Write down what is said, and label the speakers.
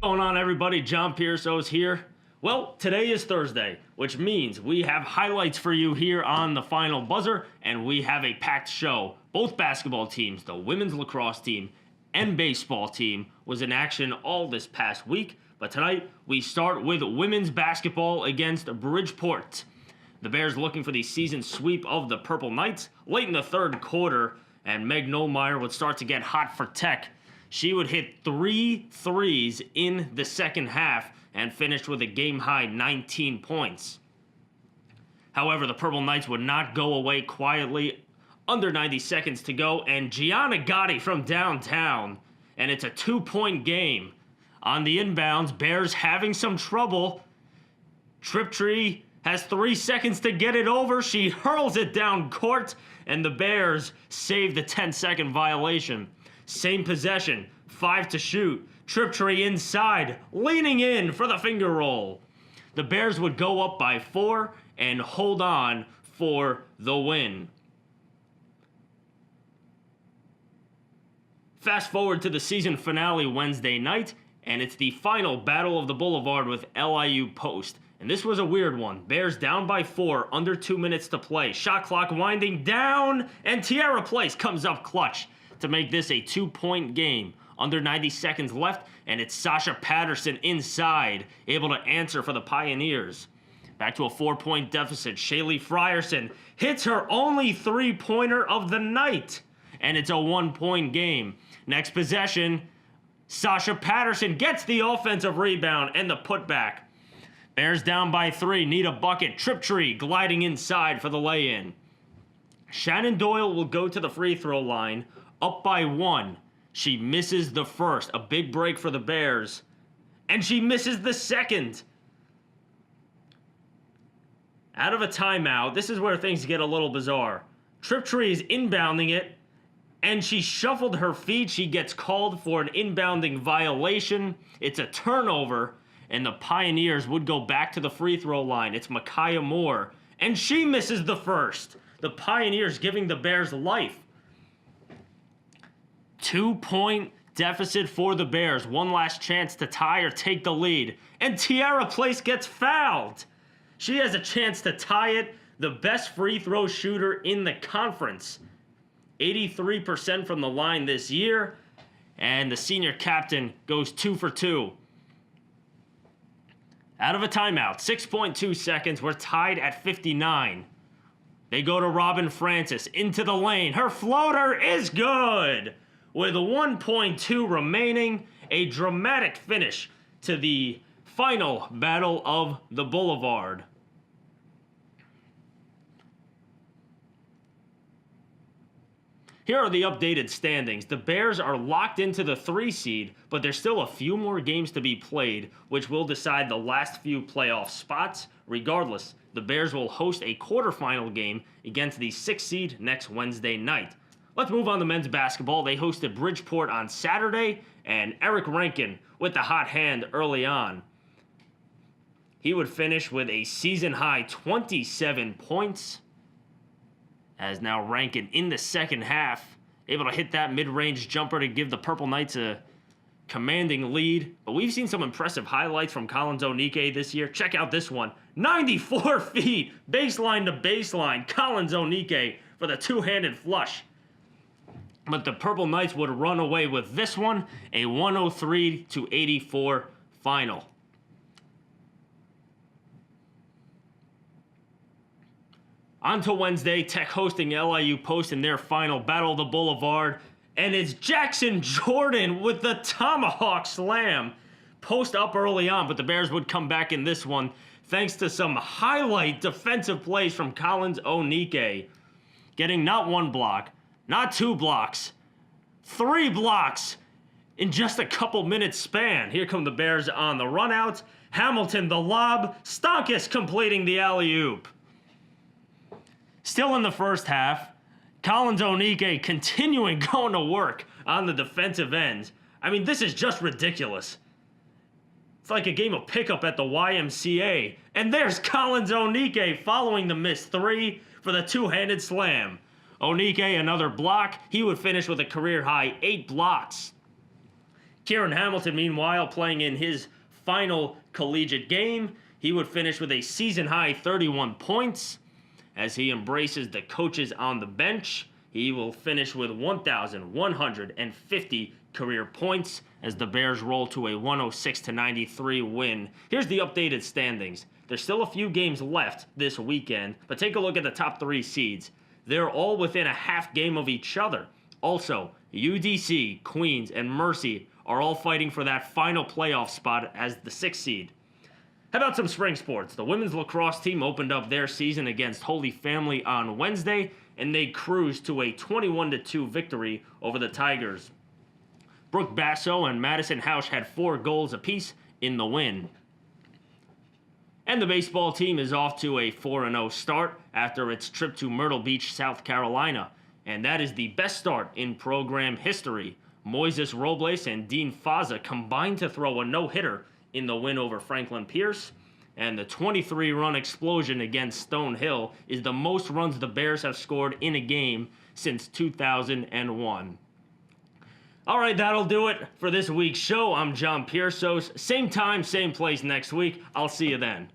Speaker 1: What's going on, everybody? John Pierso's here. Well, today is Thursday, which means we have highlights for you here on the final buzzer, and we have a packed show. Both basketball teams, the women's lacrosse team and baseball team, was in action all this past week, but tonight we start with women's basketball against Bridgeport. The Bears looking for the season sweep of the Purple Knights late in the third quarter, and Meg Nolmeyer would start to get hot for Tech. She would hit 3 threes in the second half and finished with a game-high 19 points. However, the Purple Knights would not go away quietly. Under 90 seconds to go, and Gianna Gotti from downtown, and it's a 2-point game. On the inbounds, Bears having some trouble. Triptree has 3 seconds to get it over. She hurls it down court, and the Bears save the 10-second violation. Same possession, 5 to shoot. Triptree inside, leaning in for the finger roll. The Bears would go up by 4 and hold on for the win. Fast forward to the season finale Wednesday night, and it's the final battle of the Boulevard with LIU Post. And this was a weird one. Bears down by 4, under 2 minutes to play. Shot clock winding down, and Tierra Place comes up clutch to make this a 2-point game. Under 90 seconds left, and it's Sasha Patterson inside, able to answer for the Pioneers. Back to a 4-point deficit. Shaylee Frierson hits her only 3-pointer of the night, and it's a 1-point game. Next possession, Sasha Patterson gets the offensive rebound and the putback. Bears down by 3, need a bucket. Triptree gliding inside for the lay-in. Shannon Doyle will go to the free throw line, up by 1. She misses the first, a big break for the Bears, and she misses the second. Out of a timeout, this is where things get a little bizarre. Triptree is inbounding it, and she shuffled her feet. She gets called for an inbounding violation. It's a turnover, and the Pioneers would go back to the free throw line. It's Micaiah Moore, and she misses the first. The Pioneers giving the Bears life. 2-point deficit for the Bears. One last chance to tie or take the lead. And Tierra Place gets fouled. She has a chance to tie it. The best free throw shooter in the conference. 83% from the line this year. And the senior captain goes 2 for 2. Out of a timeout. 6.2 seconds. We're tied at 59. They go to Robin Francis into the lane. Her floater is good. With 1.2 remaining, a dramatic finish to the final battle of the Boulevard. Here are the updated standings. The Bears are locked into the 3 seed, but there's still a few more games to be played, which will decide the last few playoff spots. Regardless, the Bears will host a quarterfinal game against the 6 seed next Wednesday night. Let's move on to men's basketball. They hosted Bridgeport on Saturday, and Eric Rankin with the hot hand early on. He would finish with a season-high 27 points. As now Rankin in the second half, able to hit that mid-range jumper to give the Purple Knights a commanding lead. But we've seen some impressive highlights from Collins Onike this year. Check out this one. 94 feet, baseline to baseline. Collins Onike for the two-handed flush. But the Purple Knights would run away with this one, a 103-84 final. On to Wednesday, Tech hosting LIU Post in their final battle of the Boulevard. And it's Jackson Jordan with the tomahawk slam. Post up early on, but the Bears would come back in this one thanks to some highlight defensive plays from Collins Onike. Getting not 1 block, not 2 blocks, 3 blocks in just a couple minutes span. Here come the Bears on the run out. Hamilton the lob. Stonkus completing the alley-oop. Still in the first half, Collins Onike continuing going to work on the defensive end. I mean, this is just ridiculous. It's like a game of pickup at the YMCA. And there's Collins Onike following the missed 3 for the two-handed slam. Onike, another block. He would finish with a career-high 8 blocks. Kieran Hamilton, meanwhile, playing in his final collegiate game. He would finish with a season-high 31 points. As he embraces the coaches on the bench, he will finish with 1,150 career points as the Bears roll to a 106-93 win. Here's the updated standings. There's still a few games left this weekend, but take a look at the top 3 seeds. They're all within a half game of each other. Also, UDC, Queens, and Mercy are all fighting for that final playoff spot as the 6th seed. How about some spring sports? The women's lacrosse team opened up their season against Holy Family on Wednesday, and they cruised to a 21-2 victory over the Tigers. Brooke Basso and Madison Hausch had 4 goals apiece in the win. And the baseball team is off to a 4-0 start after its trip to Myrtle Beach, South Carolina. And that is the best start in program history. Moises Robles and Dean Faza combined to throw a no-hitter in the win over Franklin Pierce. And the 23-run explosion against Stonehill is the most runs the Bears have scored in a game since 2001. All right, that'll do it for this week's show. I'm John Piersos. Same time, same place next week. I'll see you then.